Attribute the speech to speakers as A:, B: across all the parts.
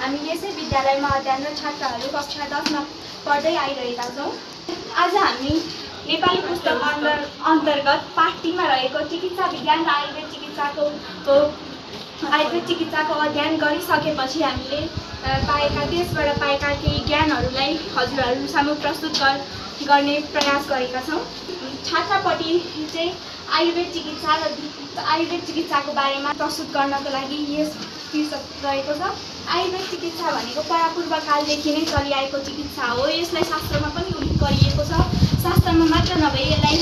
A: हामी यसै विद्यालयमा अध्ययनरत छात्रहरू कक्षा 10 मा पढ्दै आइरहेका छौँ। आज हामी नेपाली पुस्तक अन्तर्गत पाठ 3 मा रहेको चिकित्सा विज्ञान र आयुर्वेद चिकित्साको अध्ययन गरिसकेपछि हामीले देशबाट पाएका केही ज्ञानहरूलाई हजुरहरू सामु प्रस्तुत गर्ने प्रयास गरेका छौँ। छात्रपट्टि चाहिँ आयुर्वेद चिकित्साको बारेमा प्रस्तुत गर्नको लागि यस शीर्षक रहेको छ। आयुर्वेद चिकित्सा भनेको परापूर्व कालदेखि नै चलिआएको चिकित्सा हो। यसलाई शास्त्रमा पनि उल्लेख गरिएको छ। शास्त्रमा मात्र नभई यसलाई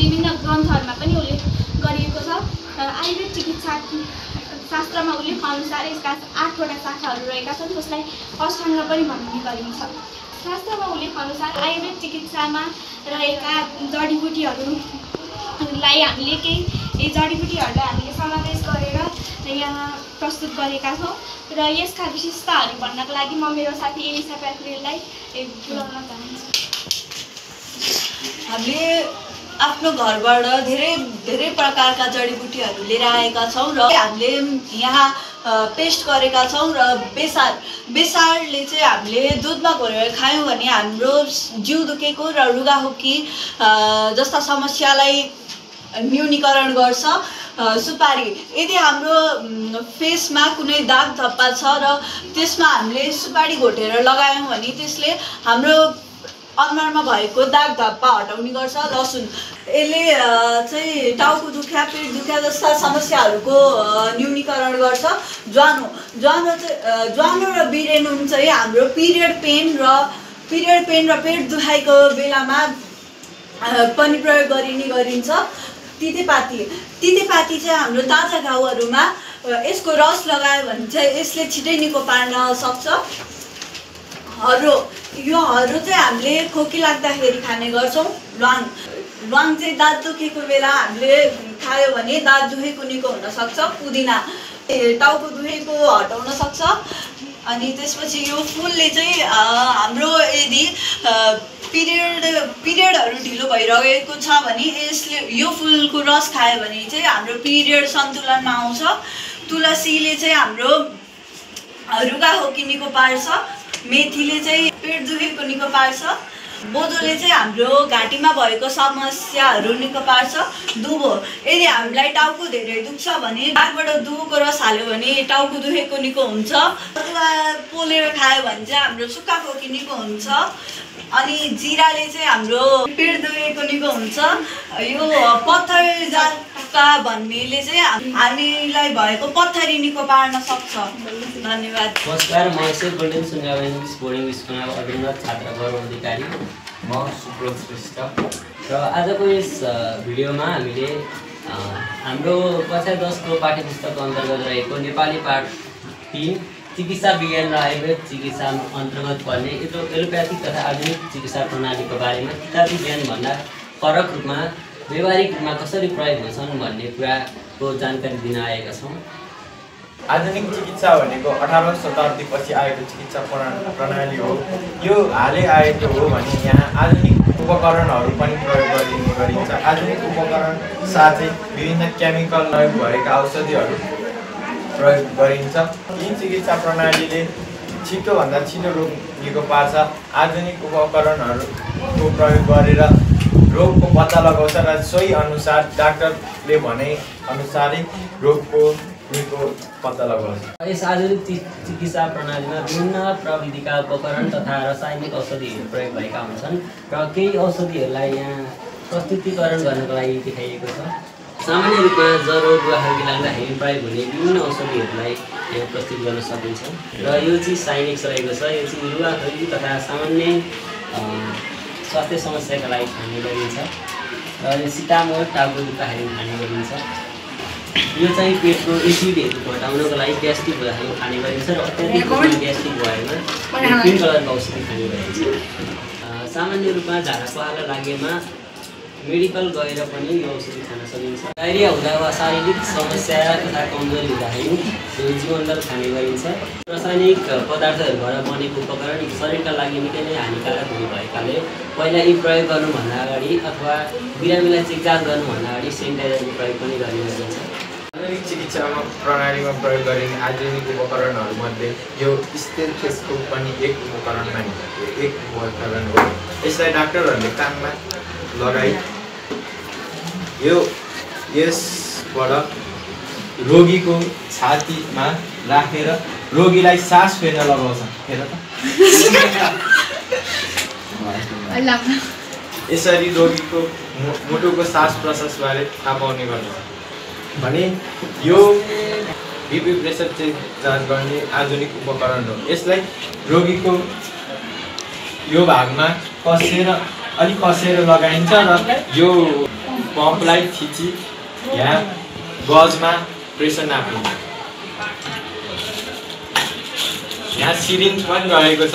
A: विभिन्न ग्रन्थहरूमा पनि उल्लेख गरिएको छ। आयुर्वेद चिकित्सा शास्त्रमा उल्लेख अनुसार यसका 8 वटा शाखाहरू रहेका छन्, जसलाई अष्टाङ्ग पनि भनिने गरिन्छ। शास्त्रमा उल्लेख अनुसार आयुर्वेद चिकित्सामा रहेका जडीबुटीहरूलाई हामीले केही जडीबुटीहरूलाई हामीले समावेश गरेर यहाँ प्रस्तुत गरेका छौँ र यसका विशेषताहरू भन्नको लागि म मेरो साथी एलिसा प्याक्रेललाई बोलाउन चाहन्छु।
B: हामीले आफ्नो घरबाट धेरै प्रकारका जडीबुटीहरू लिएर आएका छौँ र हामीले यहाँ पेस्ट गरेका छौँ र बेसारले चाहिँ हामीले दुधमा घोलेर खायौँ भने हाम्रो जिउ दुखेको र रुगाखोकी जस्ता समस्यालाई न्यूनीकरण गर्छ। सुपारी, यदि हाम्रो फेसमा कुनै दाग धब्बा छ र त्यसमा हामीले सुपारी घोटेर लगायौँ भने त्यसले हाम्रो अनुहारमा भएको दाग धब्बा हटाउने गर्छ। लसुन, यसले चाहिँ टाउको दुख्या, पेट दुख्या जस्ता समस्याहरूको न्यूनीकरण गर्छ। ज्वानो र बिरेनुन चाहिँ हाम्रो पिरियड पेन र पेट दुखाइको बेलामा पनि प्रयोग गरिन्छ। तितेपाती चाहिँ हाम्रो ताजा घाउहरूमा यसको रस लगायो भने चाहिँ यसले छिटै निको पार्न सक्छ। हर्रो चाहिँ हामीले खोकी लाग्दाखेरि खाने गर्छौँ। ल्वाङ चाहिँ दाँत दुखेको बेला हामीले खायो भने दाँत दुखेको निको हुन सक्छ। पुदिना टाउको दुखेको हटाउन सक्छ। अनि त्यसपछि यो फुलले चाहिँ हाम्रो यदि पिरियडहरू ढिलो भइरहेको छ भने यो फुलको रस खायो भने चाहिँ हाम्रो पिरियड सन्तुलनमा आउँछ। तुलसीले चाहिँ हाम्रो रुगाखोकी निको पार्छ। मेथीले चाहिँ पेट दुखेको निको पार्छ। बोजोले चाहिँ हाम्रो घाँटीमा भएको समस्याहरू निको पार्छ। दुबो, यदि हामीलाई टाउको धेरै दुख्छ भने नाकबाट दुबोको रस हाल्यो भने टाउको दुखेको निको हुन्छ। पोलेर खायो भने चाहिँ हाम्रो सुक्खा खोकी निको हुन्छ। अनि जिराले चाहिँ हाम्रो पेट दुखेको निको हुन्छ। यो पत्थर जातका भन्नेले चाहिँ हामीलाई भएको पत्थरी निको पार्न सक्छ। धन्यवाद।
C: नमस्कार, म चाहिँ गोल्डन सुनगावा इङ्ग्लिस बोर्डिङ स्कुलमा अध्ययनरत छात्र गौरव अधिकारी।
D: म सुब्रत श्रेष्ठ।
C: र आजको यस भिडियोमा हामीले हाम्रो कक्षा 10 को पाठ्यपुस्तक अन्तर्गत रहेको नेपाली पाठ 3 चिकित्सा विज्ञान र आयुर्वेद चिकित्सा अन्तर्गत पर्ने एलोप्याथिक तथा आधुनिक चिकित्सा प्रणालीको बारेमा किताबी ज्ञानभन्दा फरक रूपमा व्यवहारिक रूपमा कसरी प्रयोग हुन्छन् भन्ने कुराको जानकारी दिन आएका छौँ।
D: आधुनिक चिकित्सा भनेको 18औं शताब्दीपछि आएको चिकित्सा प्रणाली हो। यो हालै आएको हो भने यहाँ आधुनिक उपकरणहरू पनि प्रयोग गरिन्छ। आधुनिक उपकरण साथै विभिन्न केमिकल प्रयोग भएका औषधिहरू प्रयोग गरिन्छ। यी चिकित्सा प्रणालीले छिटोभन्दा छिटो रोग निको पार्छ। आधुनिक उपकरणहरूको प्रयोग गरेर रोगको पत्ता लगाउँछ र सोही अनुसार डाक्टरले भने अनुसारै रोगको निको पत्ता लगाउँछ।
C: यस आधुनिक चिकित्सा प्रणालीमा विभिन्न प्रविधिका उपकरण तथा रासायनिक औषधिहरू प्रयोग भएका हुन्छन् र केही औषधिहरूलाई यहाँ प्रस्तुतीकरण गर्नको लागि देखाइएको छ। सामान्य रूपमा ज्वरो रुगाखोकी लाग्दाखेरि प्रयोग हुने विभिन्न औषधिहरूलाई यहाँ प्रस्तुत गर्न सकिन्छ र यो चाहिँ साइनेक्स रहेको छ। यो चाहिँ रुगाखोकी तथा सामान्य स्वास्थ्य समस्याका लागि खाने गरिन्छ र यो सिटामोर टाउको दुख्दाखेरि खाने गरिन्छ। यो चाहिँ पेटको एसिडहरू घटाउनको लागि ग्यास्ट्रिक हुँदाखेरि खाने गरिन्छ र अत्याधिक ग्यास्ट्रिक भएमा ग्रिन कलरको औषधि खाने गरिन्छ। सामान्य रूपमा झाडा पखाला लागेमा मेडिकल गएर पनि यो औषधि खान सकिन्छ। डायरिया हुँदा वा शारीरिक समस्या तथा कमजोरी हुँदाखेरि यो जीवनदल खाने गरिन्छ। रासायनिक पदार्थहरूबाट बनेको उपकरण शरीरका लागि निकै नै हानिकारक हुने भएकाले पहिला यी प्रयोग गर्नुभन्दा अगाडि अथवा बिरामीलाई चेकजाँच गर्नुभन्दा अगाडि सेनिटाइजरको प्रयोग पनि गर्ने गरिन्छ।
D: आधुनिक चिकित्सामा प्रणालीमा प्रयोग गरिने आधुनिक उपकरणहरूमध्ये यो स्टेथोस्कोप पनि एक उपकरण हो। यसलाई डाक्टरहरूले कानमा लगाई यसबाट रोगीको छातीमा राखेर रोगीलाई सास फेर्न लगाउँछ। हेर त यसरी रोगीको मुटुको सास प्रश्वासबारे थाहा पाउने गर्दछ भने यो बिपी प्रेसर जाँच गर्ने आधुनिक उपकरण हो। यसलाई रोगीको यो भागमा अलिक कसेर लगाइन्छ र यो पम्पलाई थिची यहाँ गजमा प्रेसर नापिन्छ। यहाँ सिरिन्ज पनि रहेको छ।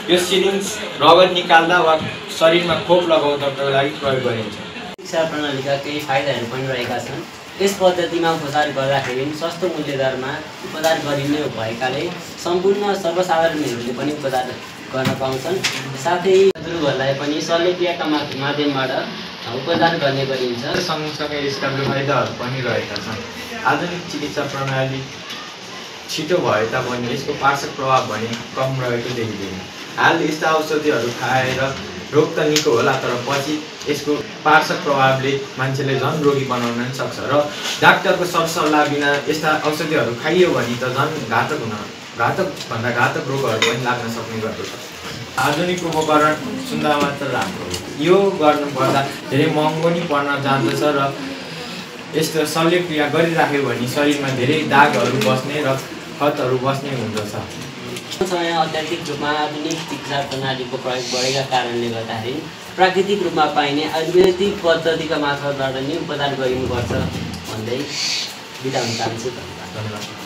D: यो सिरिन्ज रगत निकाल्दा वा शरीरमा खोप लगाउनको लागि प्रयोग गरिन्छ।
C: चिकित्सा प्रणालीका केही फाइदाहरू पनि रहेका छन्। यस पद्धतिमा उपचार गर्दाखेरि सस्तो मूल्य दरमा उपचार गरिने भएकाले सम्पूर्ण सर्वसाधारणहरूले पनि उपचार गर्न पाउँछन्। साथै रोगहरूलाई पनि शल्यक्रियाका माध्यमबाट उपचार गर्ने गरिन्छ।
D: सँगसँगै यसका बेफाइदाहरू पनि रहेका छन्। आधुनिक चिकित्सा प्रणाली छिटो भए तापनि यसको पार्श्व प्रभाव भने कम रहेको देखिँदैन। हाल यस्ता औषधिहरू खाएर रोग त निको होला तर पछि यसको पार्श्व प्रभावले मान्छेले झन् रोगी बनाउन पनि सक्छ र डाक्टरको सरसल्लाह बिना यस्ता औषधिहरू खाइयो भने त झन् घातकभन्दा घातक रोगहरू पनि लाग्न सक्ने गर्दछ। आधुनिक उपकरण सुन्दा मात्र राम्रो हो। यो गर्नुपर्दा धेरै महँगो नि पर्न जाँदछ र यस्तो शल्यक्रिया गरिराख्यो भने शरीरमा धेरै दागहरू बस्ने र खतहरू बस्ने हुँदछ।
C: समय अत्याधिक रूपमा आधुनिक चिकित्सा प्रणालीको प्रयोग बढेका कारणले गर्दाखेरि प्राकृतिक रूपमा पाइने आयुर्वेदिक पद्धतिका मार्फतबाट नै उपचार गरिनुपर्छ भन्दै बिदा हुन चाहन्छु। धन्यवाद।